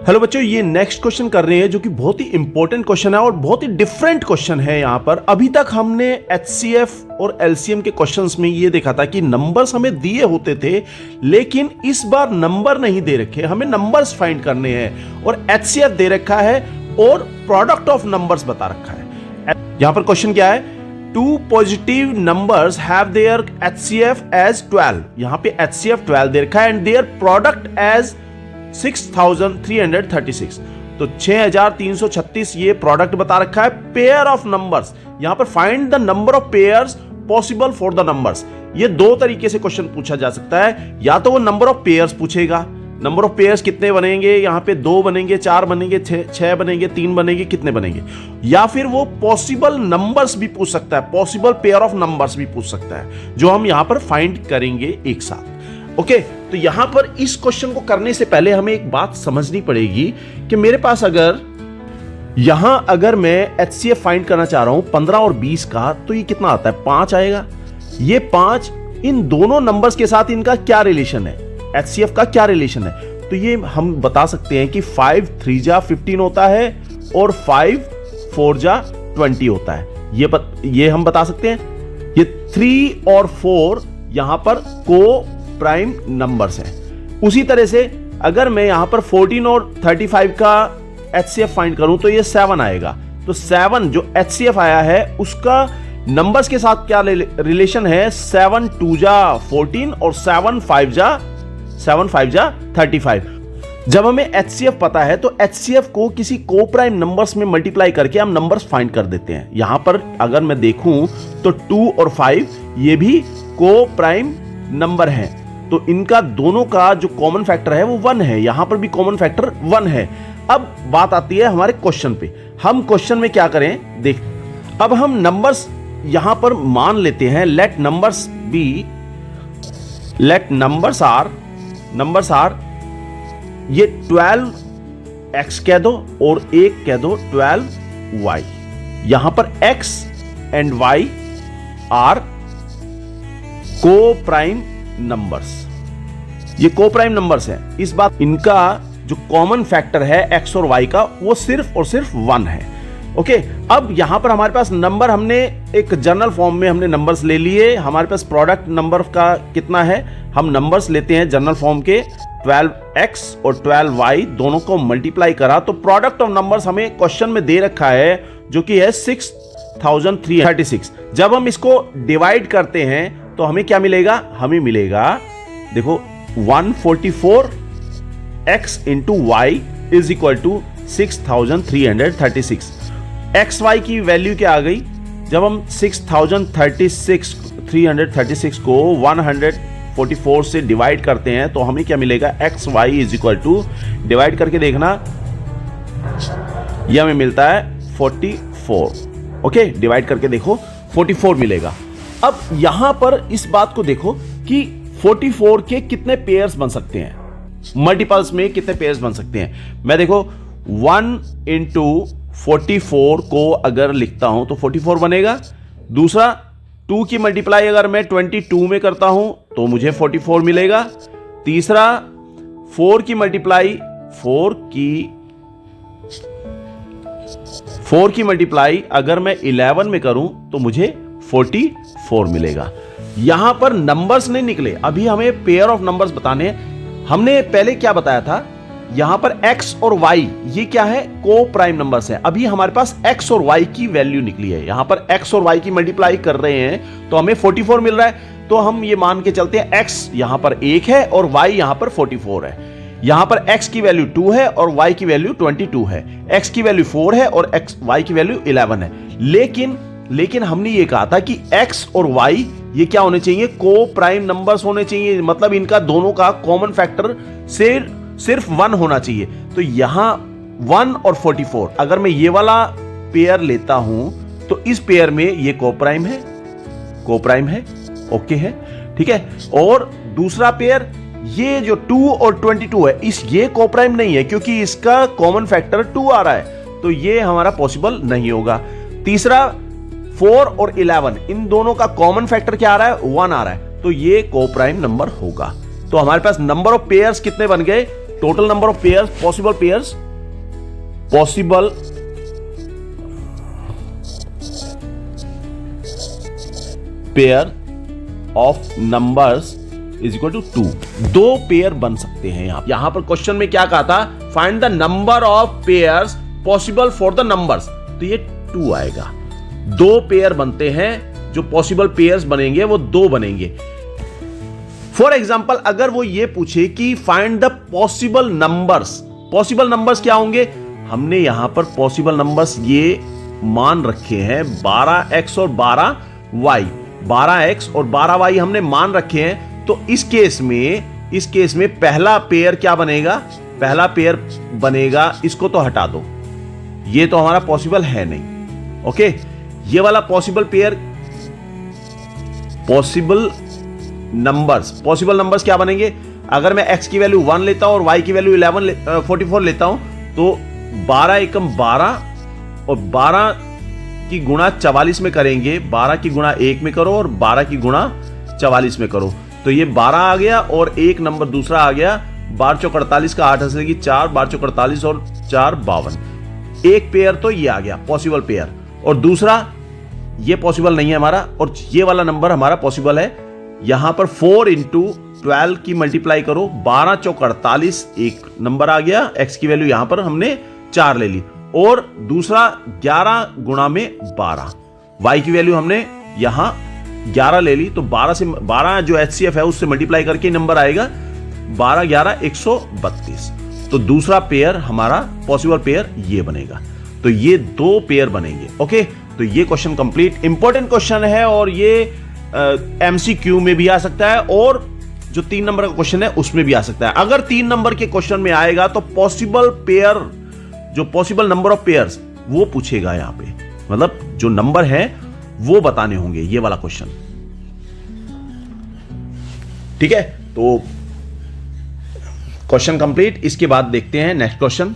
Hello बच्चों, ये next question कर रहे हैं जो कि बहुत ही इंपॉर्टेंट क्वेश्चन है और बहुत ही डिफरेंट क्वेश्चन है। यहां पर अभी तक हमने एचसीएफ और एलसीएम के क्वेश्चंस में ये देखा था कि नंबर्स हमें दिए होते थे, लेकिन इस बार नंबर नहीं दे रखे, हमें नंबर्स फाइंड करने हैं और एचसीएफ दे रखा है और प्रोडक्ट ऑफ नंबर्स बता रखा है। यहां पर क्वेश्चन क्या है, two positive numbers have their HCF as 12। यहां पे एचसीएफ 12 दे रखा है एंड देयर प्रोडक्ट एज 6336। तो 6336 ये प्रोडक्ट बता रखा है। पेयर ऑफ नंबर्स, यहां पर find the number of pairs possible for the numbers. ये दो तरीके से क्वेश्चन पूछा जा सकता है, या तो वो नंबर ऑफ पेयर्स पूछेगा, नंबर ऑफ पेयर्स कितने बनेंगे, यहां पे 2 बनेंगे, 4 बनेंगे, 6 बनेंगे, 3 बनेंगे, कितने बनेंगे, या फिर वो पॉसिबल नंबर्स भी पूछ सकता है, पॉसिबल पेयर ऑफ नंबर्स भी पूछ सकता है, जो हम यहां पर फाइंड करेंगे एक साथ। ओके, तो यहां पर इस क्वेश्चन को करने से पहले हमें एक बात समझनी पड़ेगी कि मेरे पास अगर मैं एचसीएफ फाइंड करना चाह रहा हूं 15 और 20 का, तो ये कितना आता है, 5 आएगा। ये 5 इन दोनों नंबर्स के साथ इनका क्या रिलेशन है, एचसीएफ का क्या रिलेशन है, तो ये हम बता सकते हैं कि 5 3 जा 15 होता है और 5 4 जा 20 होता है। ये हम बता सकते हैं। ये 3 और 4 यहां पर को प्राइम नंबर्स हैं। उसी तरह से अगर मैं यहां पर 14 और 35 का एचसीएफ फाइंड करूं तो ये 7 आएगा। तो 7 जो एचसीएफ आया है उसका नंबर्स के साथ क्या रिलेशन है, 7 2 जा 14 और 7 5 जा 35। जब हमें एचसीएफ पता है तो एचसीएफ को किसी को प्राइम नंबर्स में मल्टीप्लाई करके हम नंबर्स फाइंड कर देते हैं। यहां पर अगर मैं देखूं तो 2 और 5 ये भी को प्राइम नंबर है, तो इनका दोनों का जो कॉमन फैक्टर है वो 1 है। यहां पर भी कॉमन फैक्टर 1 है। अब बात आती है हमारे क्वेश्चन पे। हम क्वेश्चन में क्या करें, देख, अब हम नंबर्स यहां पर मान लेते हैं, लेट नंबर्स आर ये 12x कह दो और एक कह दो 12y। यहां पर x एंड y आर को प्राइम नंबर्स, ये को प्राइम नंबर्स है। इस बात इनका जो कॉमन फैक्टर है x और y का वो सिर्फ और सिर्फ 1 है। ओके, अब यहां पर हमारे पास नंबर, हमने एक जनरल फॉर्म में हमने नंबर्स ले लिए। हमारे पास प्रोडक्ट नंबर का कितना है, हम नंबर्स लेते हैं जनरल फॉर्म के, 12x और 12y दोनों को मल्टीप्लाई करा तो प्रोडक्ट ऑफ नंबर्स हमें क्वेश्चन में दे रखा है जो कि है 6336। जब हम इसको डिवाइड करते हैं तो हमें क्या मिलेगा, हमें मिलेगा, देखो 144x into y is equal to 6336। X y की वैल्यू क्या आ गई, जब हम 6336 को 144 से डिवाइड करते हैं तो हमें क्या मिलेगा, x y is equal to, divide करके देखना, यह हमें मिलता है 44। ओके, डिवाइड करके देखो 44 मिलेगा। अब यहां पर इस बात को देखो कि 44 के कितने पेयर्स बन सकते हैं, मल्टीपल्स में कितने पेयर्स बन सकते हैं। मैं देखो 1 इंटू 44 को अगर लिखता हूं तो 44 बनेगा। दूसरा 2 की मल्टीप्लाई अगर मैं 22 में करता हूं तो मुझे 44 मिलेगा। तीसरा 4 की मल्टीप्लाई 4 की मल्टीप्लाई अगर मैं 11 में करूं तो मुझे 44 मिलेगा। यहां पर नंबर्स नहीं निकले, अभी हमें पेयर ऑफ नंबर्स बताने हैं। हमने पहले क्या बताया था, यहां पर x और y ये क्या है, को प्राइम नंबर्स है। अभी हमारे पास x और y की वैल्यू निकली है, यहां पर x और y की मल्टीप्लाई कर रहे हैं तो हमें 44 मिल रहा है। तो हम ये मान के चलते हैं x यहां पर 1 है और y यहां पर 44 है। यहां पर x की वैल्यू 2 है और y की वैल्यू 22 है, x की वैल्यू 4 है और y की वैल्यू 11 है। लेकिन हमने ये कहा था कि x और y ये क्या होने चाहिए, को प्राइम नंबर्स होने चाहिए, मतलब इनका दोनों का कॉमन फैक्टर सिर्फ 1 होना चाहिए। तो यहां 1 और 44 अगर मैं ये वाला पेयर लेता हूं तो इस पेयर में ये को प्राइम है, ओके है, ठीक है। और दूसरा पेयर ये जो 2 और 22 है, ये को प्राइम नहीं है क्योंकि इसका कॉमन फैक्टर 2 आ रहा है, तो ये हमारा पॉसिबल नहीं होगा। तीसरा 4 और 11 इन दोनों का कॉमन फैक्टर क्या आ रहा है, 1 आ रहा है, तो ये को प्राइम नंबर होगा। तो हमारे पास नंबर ऑफ पेयर्स कितने बन गए, total number of pairs, possible pairs, possible pair of numbers is equal to 2। दो पेयर बन सकते हैं। यहां पर क्वेश्चन में क्या कहा था, find the number of pairs possible for the numbers, तो ये 2 आएगा। दो पेयर बनते हैं, जो पॉसिबल पेयर्स बनेंगे वो 2 बनेंगे। फॉर एग्जाम्पल अगर वो ये पूछे कि find the possible numbers, possible numbers क्या होंगे, हमने यहां पर पॉसिबल नंबर्स ये मान रखे हैं 12x और 12y, 12x और 12y हमने मान रखे हैं। तो इस केस में पहला पेयर क्या बनेगा, पहला पेयर बनेगा, इसको तो हटा दो, ये तो हमारा पॉसिबल है नहीं। ओके, ये वाला पॉसिबल पेयर, पॉसिबल नंबर्स क्या बनेंगे, अगर मैं x की वैल्यू 1 लेता हूं और y की वैल्यू 44 लेता हूं, तो 12 एकम 12 और 12 की गुणा 44 में करेंगे, 12 की गुणा 1 में करो और 12 की गुणा 44 में करो, तो ये 12 आ गया और एक नंबर दूसरा आ गया, 12 चौक 48 का 8 हंसेगी 4, 12 चौक 48 और 4 52। एक पेयर तो ये आ गया पॉसिबल पेयर, और दूसरा ये पॉसिबल नहीं है हमारा, और ये वाला नंबर हमारा पॉसिबल है। यहां पर 4 इंटू 12 की मल्टीप्लाई करो, 12 चौक 48 एक नंबर आ गया, x की वैल्यू यहां पर हमने 4 ले ली, और दूसरा 11 गुणा में 12, y की वैल्यू हमने यहां 11 ले ली, तो 12 से 12 जो HCF है उससे मल्टीप्लाई करके नंबर आएगा 12 11 132। तो दूसरा पेयर हमारा पॉसिबल पेयर ये बनेगा। तो ये 2 पेयर बनेंगे। ओके, तो ये क्वेश्चन कंप्लीट, इंपॉर्टेंट क्वेश्चन है, और ये MCQ में भी आ सकता है, और जो 3 नंबर का क्वेश्चन है उसमें भी आ सकता है। अगर 3 नंबर के क्वेश्चन में आएगा तो पॉसिबल पेयर, जो पॉसिबल नंबर ऑफ पेयर्स वो पूछेगा यहां पे, मतलब जो नंबर है वो बताने होंगे, ये वाला क्वेश्चन। ठीक है, तो क्वेश्चन कंप्लीट। इसके बाद देखते हैं नेक्स्ट क्वेश्चन।